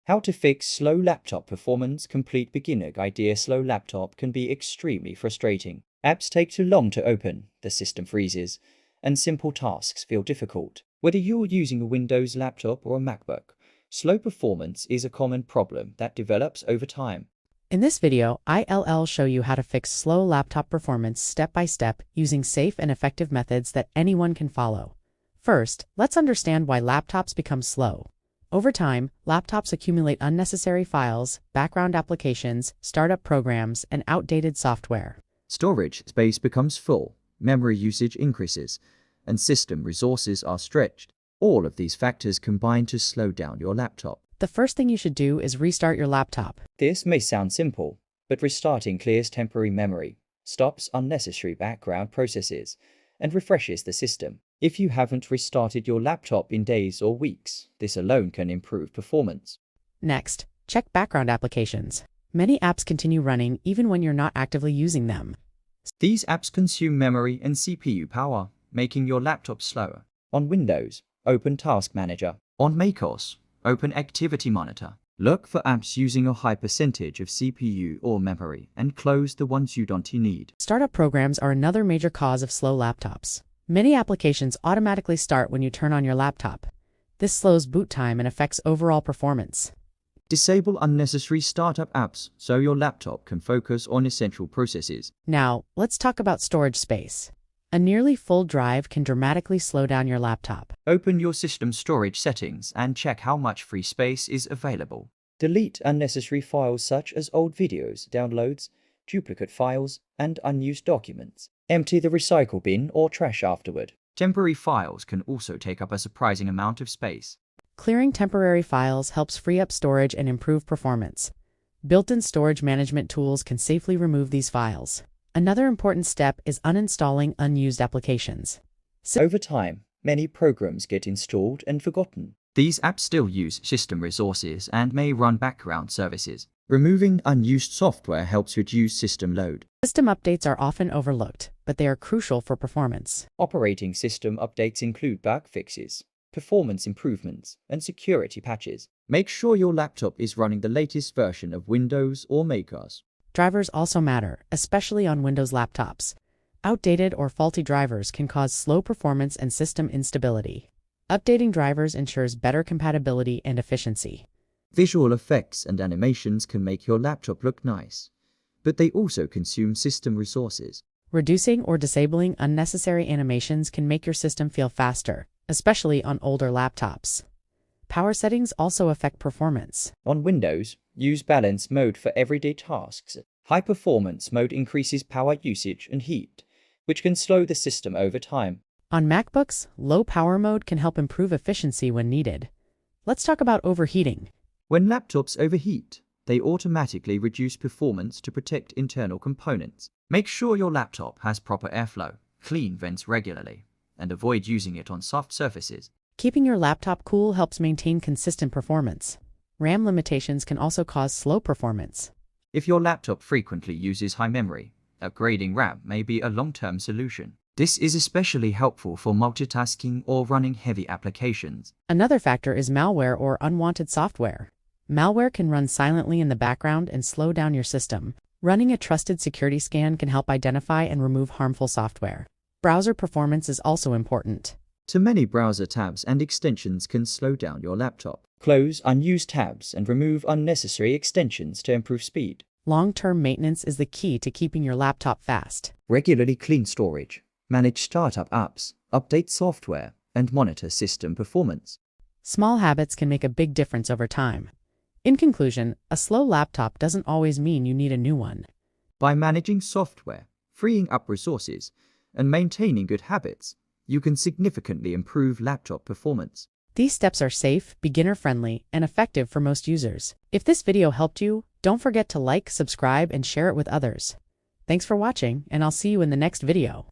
How to fix slow laptop performance. Complete beginner idea. Slow laptop can be extremely frustrating. Apps take too long to open, the system freezes, and simple tasks feel difficult. Whether you're using a Windows laptop or a MacBook, slow performance is a common problem that develops over time. In this video, I'll show you how to fix slow laptop performance step by step using safe and effective methods that anyone can follow. First, let's understand why laptops become slow. Over time, laptops accumulate unnecessary files, background applications, startup programs, and outdated software. Storage space becomes full, memory usage increases, and system resources are stretched. All of these factors combine to slow down your laptop. The first thing you should do is restart your laptop. This may sound simple, but restarting clears temporary memory, stops unnecessary background processes, and refreshes the system. If you haven't restarted your laptop in days or weeks, this alone can improve performance. Next, check background applications. Many apps continue running even when you're not actively using them. These apps consume memory and CPU power, making your laptop slower. On Windows, open Task Manager. On macOS, open Activity Monitor. Look for apps using a high percentage of CPU or memory and close the ones you don't need. Startup programs are another major cause of slow laptops. Many applications automatically start when you turn on your laptop. This slows boot time and affects overall performance. Disable unnecessary startup apps so your laptop can focus on essential processes. Now, let's talk about storage space. A nearly full drive can dramatically slow down your laptop. Open your system storage settings and check how much free space is available. Delete unnecessary files such as old videos, downloads, duplicate files, and unused documents. Empty the recycle bin or trash afterward. Temporary files can also take up a surprising amount of space. Clearing temporary files helps free up storage and improve performance. Built-in storage management tools can safely remove these files. Another important step is uninstalling unused applications. Over time, many programs get installed and forgotten. These apps still use system resources and may run background services. Removing unused software helps reduce system load. System updates are often overlooked, but they are crucial for performance. Operating system updates include bug fixes, performance improvements, and security patches. Make sure your laptop is running the latest version of Windows or macOS. Drivers also matter, especially on Windows laptops. Outdated or faulty drivers can cause slow performance and system instability. Updating drivers ensures better compatibility and efficiency. Visual effects and animations can make your laptop look nice, but they also consume system resources. Reducing or disabling unnecessary animations can make your system feel faster, especially on older laptops. Power settings also affect performance. On Windows, use balance mode for everyday tasks. High performance mode increases power usage and heat, which can slow the system over time. On MacBooks, low power mode can help improve efficiency when needed. Let's talk about overheating. When laptops overheat, they automatically reduce performance to protect internal components. Make sure your laptop has proper airflow, clean vents regularly, and avoid using it on soft surfaces. Keeping your laptop cool helps maintain consistent performance. RAM limitations can also cause slow performance. If your laptop frequently uses high memory, upgrading RAM may be a long-term solution. This is especially helpful for multitasking or running heavy applications. Another factor is malware or unwanted software. Malware can run silently in the background and slow down your system. Running a trusted security scan can help identify and remove harmful software. Browser performance is also important. Too many browser tabs and extensions can slow down your laptop. Close unused tabs and remove unnecessary extensions to improve speed. Long-term maintenance is the key to keeping your laptop fast. Regularly clean storage, manage startup apps, update software, and monitor system performance. Small habits can make a big difference over time. In conclusion, a slow laptop doesn't always mean you need a new one. By managing software, freeing up resources, and maintaining good habits, you can significantly improve laptop performance. These steps are safe, beginner-friendly, and effective for most users. If this video helped you, don't forget to like, subscribe, and share it with others. Thanks for watching, and I'll see you in the next video.